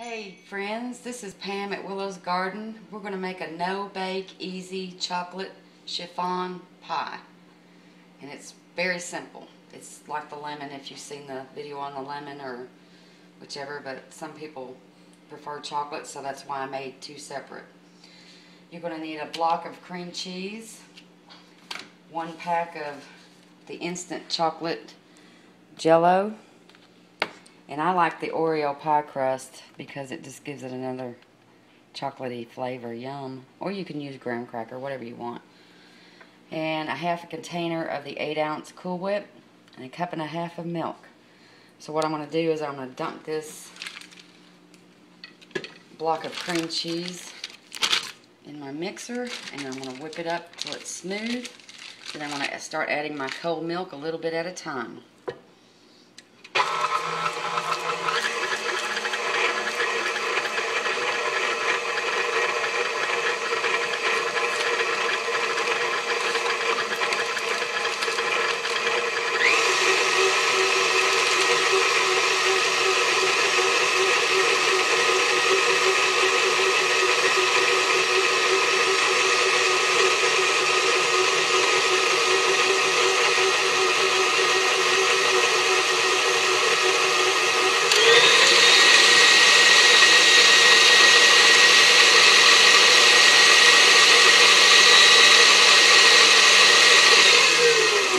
Hey friends, this is Pam at Willow's Garden. We're going to make a no-bake, easy chocolate chiffon pie. And it's very simple. It's like the lemon, if you've seen the video on the lemon or whichever, but some people prefer chocolate, so that's why I made two separate. You're going to need a block of cream cheese, 1 pack of the instant chocolate Jell-O, and I like the Oreo pie crust because it just gives it another chocolatey flavor. Yum. Or you can use graham cracker, whatever you want. And a half a container of the 8-ounce Cool Whip and a cup and a half of milk. So what I'm going to do is I'm going to dump this block of cream cheese in my mixer, and I'm going to whip it up till it's smooth. Then I'm going to start adding my cold milk a little bit at a time.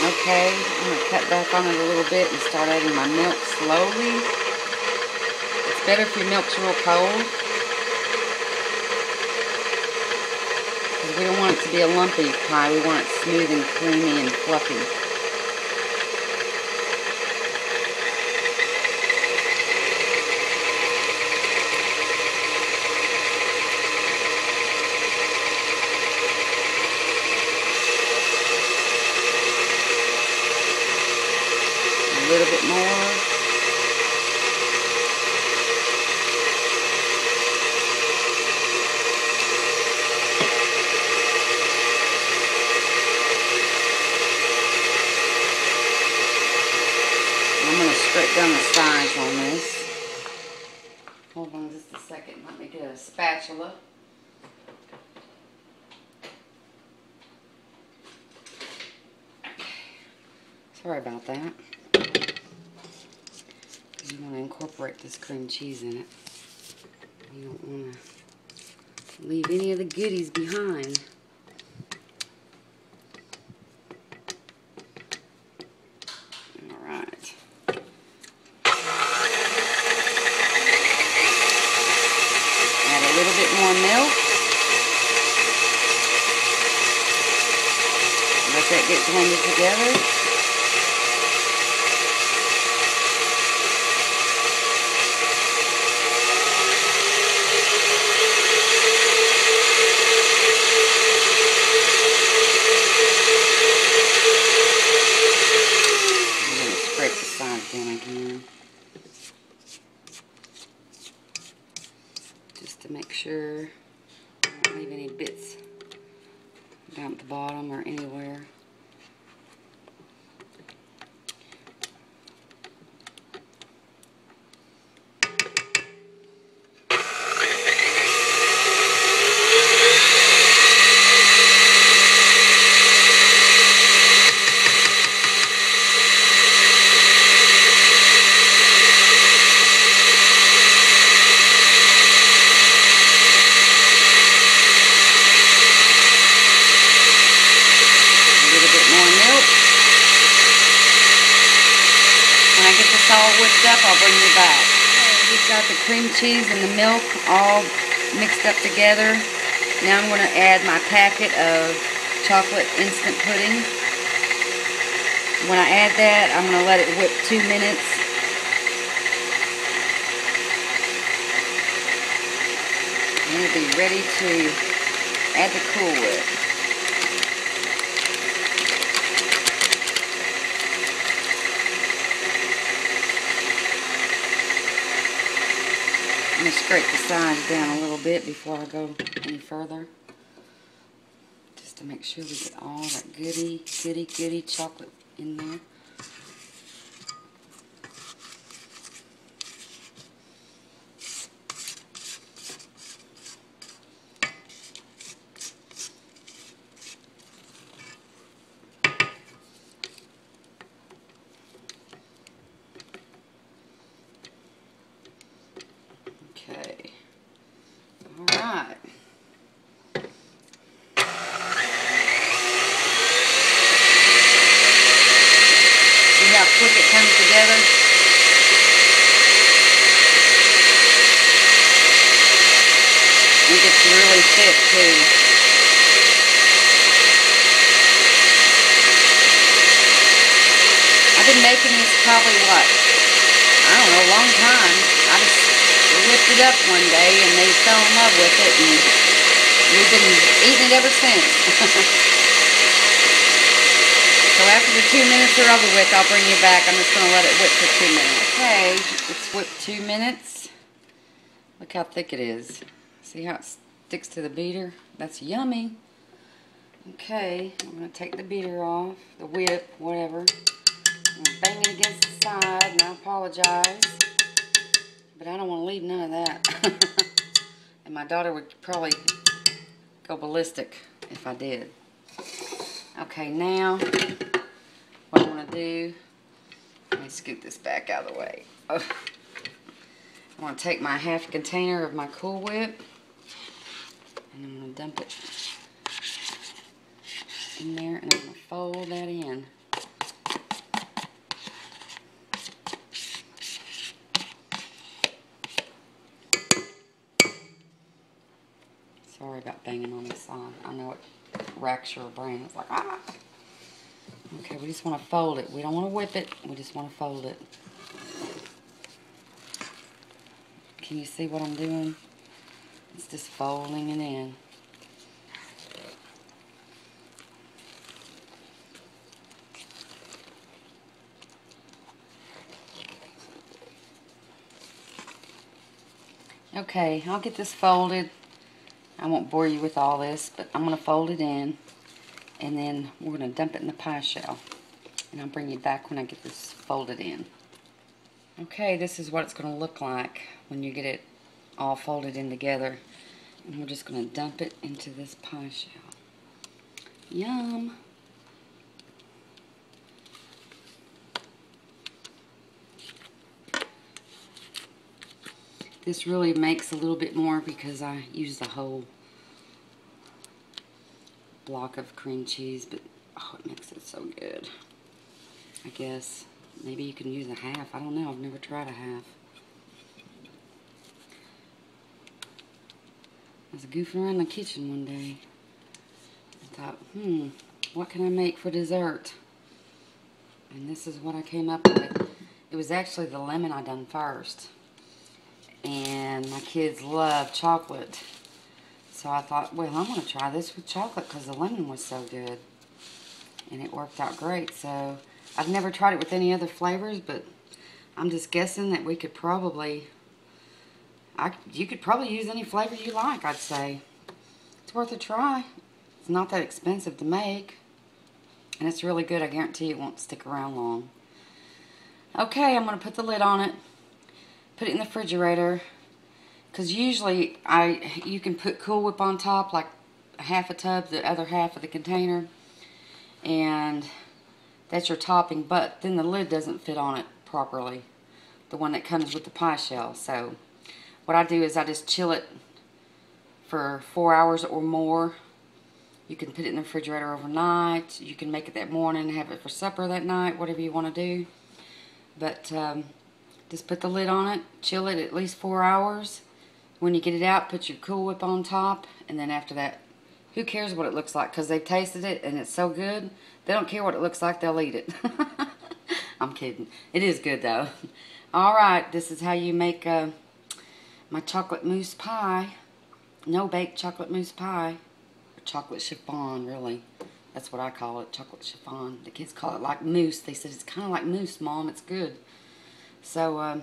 Okay, I'm going to cut back on it a little bit and start adding my milk slowly. It's better if your milk's real cold, because we don't want it to be a lumpy pie. We want it smooth and creamy and fluffy. A little bit more. I'm going to straight down the sides on this. Hold on just a second. Let me get a spatula. Okay. Sorry about that. You want to incorporate this cream cheese in it. You don't want to leave any of the goodies behind. Alright. Add a little bit more milk. Let that get blended together. Again, just to make sure I don't leave any bits down at the bottom or anywhere. When I get this all whipped up, I'll bring you back. Okay, we've got the cream cheese and the milk all mixed up together. Now I'm going to add my packet of chocolate instant pudding. When I add that, I'm going to let it whip 2 minutes. And it'll be ready to add the Cool Whip. I'm going to scrape the sides down a little bit before I go any further, just to make sure we get all that goody chocolate in there. how quick it comes together? It gets really thick too. I've been making these probably what? I don't know, a long time. I just whipped it up one day and they fell in love with it and we've been eating it ever since. So after the 2 minutes are over with, I'll bring you back. I'm just going to let it whip for 2 minutes. Okay, it's whipped 2 minutes. Look how thick it is. See how it sticks to the beater? That's yummy. Okay, I'm going to take the beater off, the whip, whatever. I'm going to bang it against the side, and I apologize. But I don't want to leave none of that. And my daughter would probably go ballistic if I did. Okay, now what I'm going to do, let me scoot this back out of the way. Oh. I want to take my half container of my Cool Whip and I'm going to dump it in there and I'm going to fold that in. Sorry about banging on this side. I know it racks your brain. It's like, ah. Okay, we just want to fold it. We don't want to whip it. We just want to fold it. Can you see what I'm doing? It's just folding it in. Okay, I'll get this folded. I won't bore you with all this, but I'm going to fold it in. And then we're going to dump it in the pie shell. And I'll bring you back when I get this folded in. Okay, this is what it's going to look like when you get it all folded in together. And we're just going to dump it into this pie shell. Yum! This really makes a little bit more because I use the whole block of cream cheese, but oh, it makes it so good. I guess maybe you can use a half. I don't know. I've never tried a half. I was goofing around the kitchen one day. I thought, what can I make for dessert? And this is what I came up with. It was actually the lemon I done first. And my kids love chocolate. So I thought, well, I'm going to try this with chocolate because the lemon was so good. And it worked out great. So I've never tried it with any other flavors, but I'm just guessing that we could probably, you could probably use any flavor you like, I'd say. It's worth a try. It's not that expensive to make. And it's really good. I guarantee it won't stick around long. Okay, I'm going to put the lid on it. Put it in the refrigerator. Because usually you can put Cool Whip on top, like half a tub, the other half of the container. And that's your topping, but then the lid doesn't fit on it properly. The one that comes with the pie shell. So what I do is I just chill it for 4 hours or more. You can put it in the refrigerator overnight. You can make it that morning, have it for supper that night, whatever you want to do. But just put the lid on it, chill it at least 4 hours. When you get it out, put your Cool Whip on top, and then after that, who cares what it looks like? Because they've tasted it and it's so good, they don't care what it looks like, they'll eat it. I'm kidding. It is good though. Alright, this is how you make my chocolate mousse pie. No-bake chocolate mousse pie. Or chocolate chiffon, really. That's what I call it, chocolate chiffon. The kids call it like mousse. They said, it's kind of like mousse, Mom. It's good. So,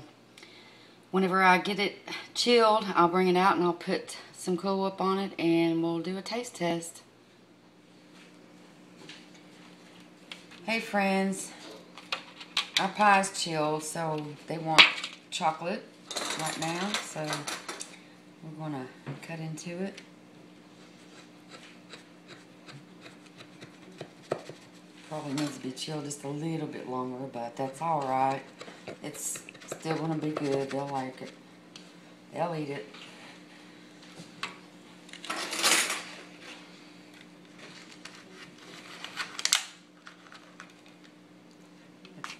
whenever I get it chilled, I'll bring it out and I'll put some Cool Whip on it and we'll do a taste test. Hey friends, our pie's chilled, so they want chocolate right now, so we're going to cut into it. Probably needs to be chilled just a little bit longer, but that's alright. It's still going to be good. They'll like it. They'll eat it.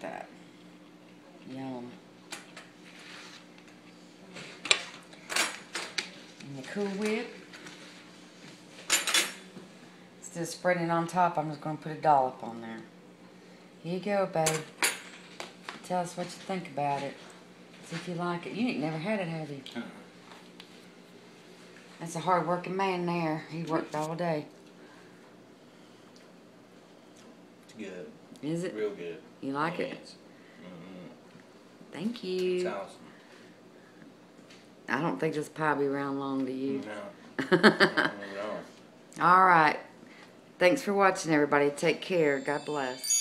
that. Yum. And the Cool Whip. Instead of spreading it on top, I'm just going to put a dollop on there. Here you go, babe. Tell us what you think about it. See if you like it. You ain't never had it, have you? That's a hard-working man there. He worked all day. It's good. Is it? Real good. You like it? Mm-hmm. Thank you. It's awesome. I don't think this pie will be around long to you. No. No. All right. Thanks for watching, everybody. Take care. God bless.